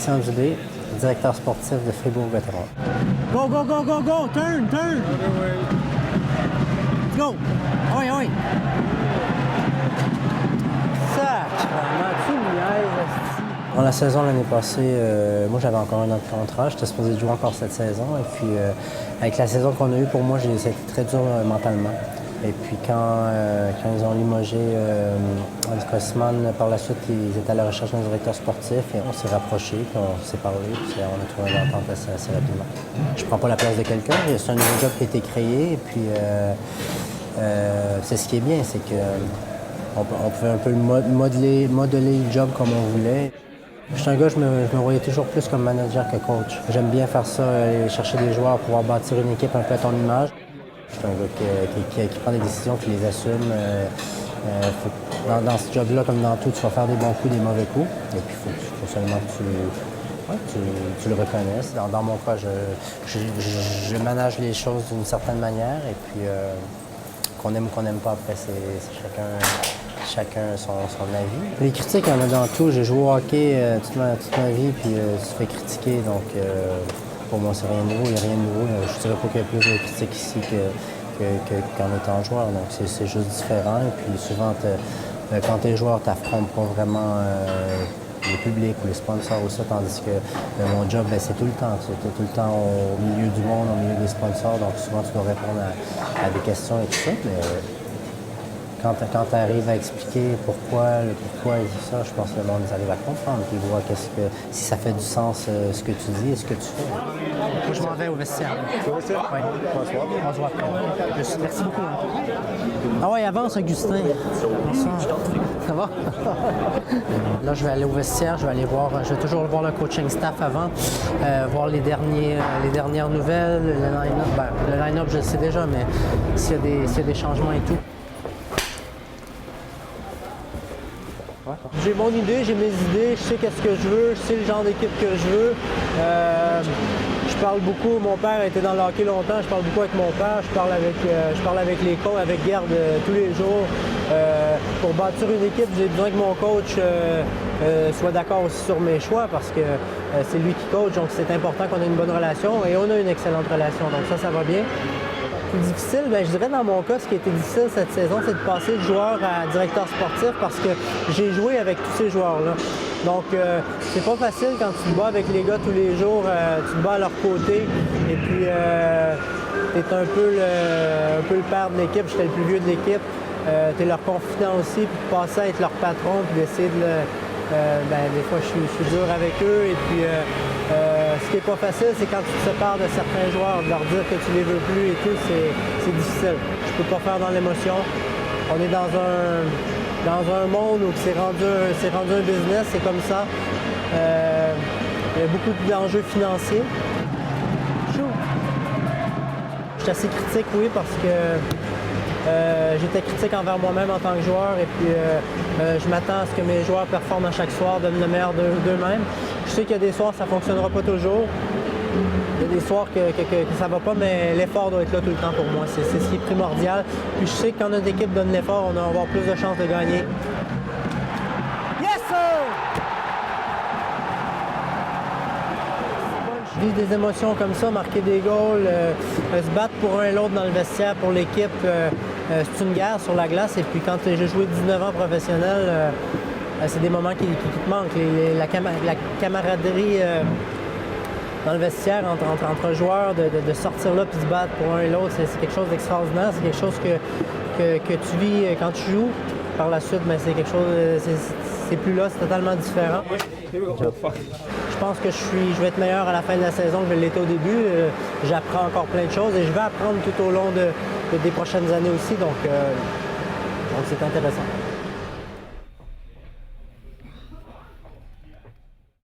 Christian Dubé, directeur sportif de Fribourg Vétéran. Go, go, go, go, go! Turn, turn! Let's go! Oui, oui! Sacrement, tu me niaises. Dans la saison l'année passée, moi j'avais encore un an de contrat, j'étais supposé jouer encore cette saison. Et puis avec la saison qu'on a eue, pour moi, ça a été très dur mentalement. Et puis quand ils ont limogé Hans Kossmann, par la suite, ils étaient à la recherche d'un directeur sportif et on s'est rapprochés, puis on s'est parlé, puis on a trouvé une entente assez rapidement. Je prends pas la place de quelqu'un, c'est un nouveau job qui a été créé et puis c'est ce qui est bien, c'est qu'on pouvait un peu modeler le job comme on voulait. Je suis un gars, je me voyais toujours plus comme manager que coach. J'aime bien faire ça, aller chercher des joueurs, pouvoir bâtir une équipe un peu à ton image. Je suis un gars qui prend des décisions, qui les assume. Dans ce job-là, comme dans tout, tu vas faire des bons coups, des mauvais coups. Et puis, il faut seulement que tu le reconnaisses. Dans mon cas, je manage les choses d'une certaine manière. Et puis, qu'on aime ou qu'on n'aime pas, après, c'est chacun son avis. Les critiques, il y en a dans tout. J'ai joué au hockey toute ma vie, puis tu te fais critiquer. Donc, pour moi, c'est rien de nouveau. Il n'y a rien de nouveau. Je ne dirais pas qu'il y a plus de critiques ici qu'en étant joueur. Donc, c'est juste différent. Et puis, souvent, quand tu es joueur, tu n'affrontes pas vraiment le public ou les sponsors ou ça, tandis que mon job, c'est tout le temps. C'est tout le temps au milieu du monde, au milieu des sponsors. Donc, souvent, tu dois répondre à des questions et tout ça. Mais quand tu arrives à expliquer pourquoi il dit ça, je pense que le monde arrive à comprendre. Puis voir si ça fait du sens ce que tu dis et ce que tu fais. Moi, je m'en vais au vestiaire. Au vestiaire? Oui. Bonsoir. On se voit après. Merci beaucoup. Ah ouais, avance, Augustin. Bonsoir. Ça va? Là, je vais aller au vestiaire, je vais toujours voir le coaching staff avant, voir les dernières nouvelles, le line-up. Le line-up, je le sais déjà, mais s'il y a des changements et tout. J'ai mon idée, j'ai mes idées, je sais qu'est-ce que je veux, je sais le genre d'équipe que je veux. Je parle beaucoup, mon père était dans le hockey longtemps, je parle beaucoup avec mon père, je parle avec les coachs, avec Gerd tous les jours. Pour bâtir une équipe, j'ai besoin que mon coach soit d'accord aussi sur mes choix parce que c'est lui qui coach, donc c'est important qu'on ait une bonne relation et on a une excellente relation, donc ça va bien. Plus difficile, je dirais dans mon cas, ce qui a été difficile cette saison, c'est de passer de joueur à directeur sportif parce que j'ai joué avec tous ces joueurs-là. Donc, c'est pas facile quand tu te bats avec les gars tous les jours, tu te bats à leur côté et puis tu es un peu le père de l'équipe, j'étais le plus vieux de l'équipe, tu es leur confident aussi, puis de passer à être leur patron, puis d'essayer de des fois je suis dur avec eux et puis ce qui n'est pas facile, c'est quand tu te sépares de certains joueurs, de leur dire que tu les veux plus et tout, c'est difficile. Je peux pas faire dans l'émotion. On est dans un monde où c'est rendu un business, c'est comme ça. Il y a beaucoup d'enjeux financiers. Je suis assez critique, oui, parce que j'étais critique envers moi-même en tant que joueur et puis je m'attends à ce que mes joueurs performent à chaque soir, donnent le meilleur d'eux-mêmes. Je sais qu'il y a des soirs ça ne fonctionnera pas toujours. Il y a des soirs que ça ne va pas, mais l'effort doit être là tout le temps pour moi. C'est ce qui est primordial. Puis je sais que quand notre équipe donne l'effort, on va avoir plus de chances de gagner. Yes, sir! Vivre des émotions comme ça, marquer des goals, se battre pour un et l'autre dans le vestiaire, pour l'équipe, c'est une guerre sur la glace. Et puis quand j'ai joué 19 ans professionnel, c'est des moments qui te manquent. La camaraderie dans le vestiaire entre joueurs, de sortir là et se battre pour un et l'autre, c'est quelque chose d'extraordinaire. C'est quelque chose que tu vis quand tu joues. Par la suite, mais c'est quelque chose, c'est plus là, c'est totalement différent. Je pense que je vais être meilleur à la fin de la saison que je l'étais au début. J'apprends encore plein de choses et je vais apprendre tout au long des prochaines années aussi. Donc c'est intéressant.